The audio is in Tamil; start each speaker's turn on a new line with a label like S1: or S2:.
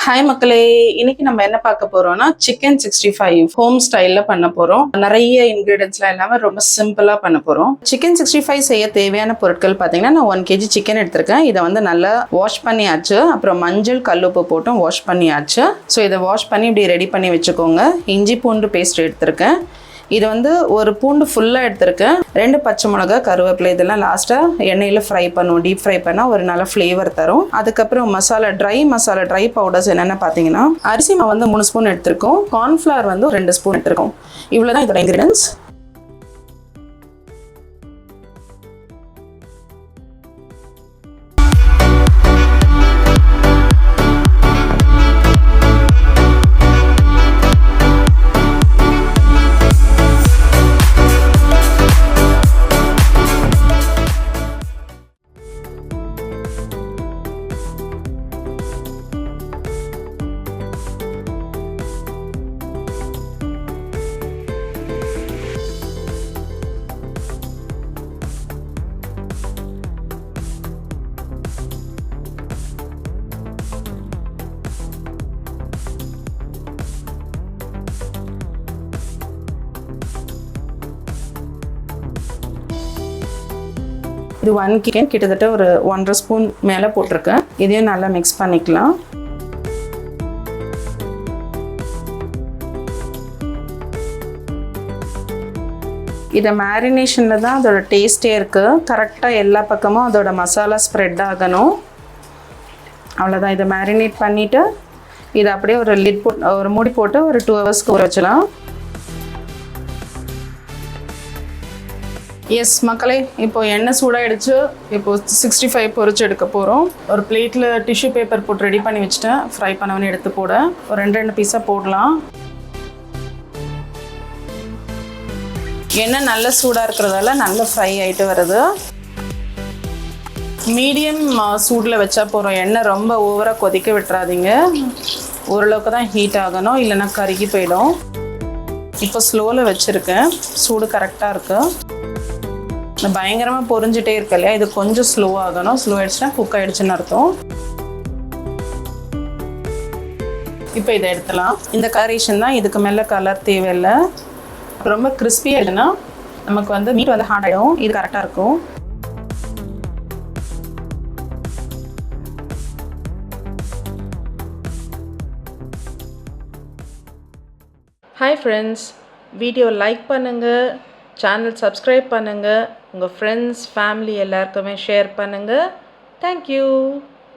S1: ஹாய் மக்களே, இன்னைக்கு நம்ம என்ன பார்க்க போறோம்னா சிக்கன் 65 ஹோம் ஸ்டைல்ல பண்ண போறோம். நிறைய இன்கிரீடியன்ஸ்லாம் இல்லாம ரொம்ப சிம்பிளா பண்ண போறோம். சிக்கன் 65 செய்ய தேவையான பொருட்கள் பார்த்தீங்கன்னா, நான் 1 kg சிக்கன் எடுத்திருக்கேன். இதை வந்து நல்லா வாஷ் பண்ணியாச்சு. அப்புறம் மஞ்சள் கல்லுப்பு போட்டும் வாஷ் பண்ணியாச்சு. ஸோ இதை வாஷ் பண்ணி இப்படி ரெடி பண்ணி வச்சுக்கோங்க. இஞ்சி பூண்டு பேஸ்ட் எடுத்திருக்கேன். இது வந்து ஒரு பூண்டு ஃபுல்லாக எடுத்திருக்கேன். 2 பச்சை மிளகா, கருவேப்பிலை இதெல்லாம் லாஸ்ட்டாக எண்ணெயில் ஃப்ரை பண்ணுவோம். டீப் ஃப்ரை பண்ணால் ஒரு நல்ல ஃப்ளேவர் தரும். அதுக்கப்புறம் மசாலா, ட்ரை பவுடர்ஸ் என்னென்ன பார்த்தீங்கன்னா, அரிசி மாவு வந்து 3 ஸ்பூன் எடுத்திருக்கோம். கார்ன்ஃப்ளவர் வந்து 2 ஸ்பூன் எடுத்திருக்கோம். இவ்வளோ தான் இதோட இன்க்ரீடியன்ஸ். இது 1 kg கிட்டத்தட்ட ஒரு 1.5 ஸ்பூன் மேலே போட்டிருக்கேன். இதையும் நல்லா மிக்ஸ் பண்ணிக்கலாம். இதை மேரினேஷனில் தான் அதோட டேஸ்ட்டே இருக்குது. கரெக்டாக எல்லா பக்கமும் அதோட மசாலா ஸ்ப்ரெட் ஆகணும். அவ்வளோதான். இதை மேரினேட் பண்ணிவிட்டு இதை அப்படியே ஒரு லிட் போட்டு ஒரு மூடி போட்டு ஒரு 2 ஹவர்ஸ்க்கு ஊற வச்சலாம். எஸ் மக்களே, இப்போ எண்ணெய் சூடாகிடுச்சு. இப்போது 65 பொரிச்சு எடுக்க போகிறோம். ஒரு பிளேட்டில் டிஷ்யூ பேப்பர் போட்டு ரெடி பண்ணி வச்சுட்டேன். ஃப்ரை பண்ணவனே எடுத்து போட ஒரு 2 பீஸாக போடலாம். எண்ணெய் நல்ல சூடாக இருக்கிறதால நல்ல ஃப்ரை ஆகிட்டு வருது. மீடியம் சூடில் வச்சா போகிறோம். எண்ணெய் ரொம்ப ஓவராக கொதிக்க விட்டுறாதீங்க. ஓரளவுக்கு தான் ஹீட் ஆகணும், இல்லைன்னா கருகி போயிடும். இப்போ ஸ்லோவில் வச்சுருக்கேன். சூடு கரெக்டாக இருக்குது. பயங்கரமாக பொரிஞ்சிட்டே இருக்கு இல்லையா, இது கொஞ்சம் ஸ்லோ ஆகணும். ஸ்லோ ஆகிடுச்சுன்னா குக் ஆகிடுச்சுன்னு அர்த்தம். இப்போ இதை எடுத்துலாம். இந்த கரேஷன் தான். இதுக்கு மேலே கலர் தேவையில்லை. ரொம்ப கிறிஸ்பியாக இல்லைன்னா நமக்கு வந்து மீட் வந்து ஹார்ட் ஆகிடும். இது கரெக்டாக இருக்கும். ஹாய் ஃப்ரெண்ட்ஸ், வீடியோ லைக் பண்ணுங்கள், சேனல் சப்ஸ்கிரைப் பண்ணுங்கள், உங்கள் ஃப்ரெண்ட்ஸ் ஃபேமிலி எல்லாருக்குமே ஷேர் பண்ணுங்கள். தேங்க்யூ.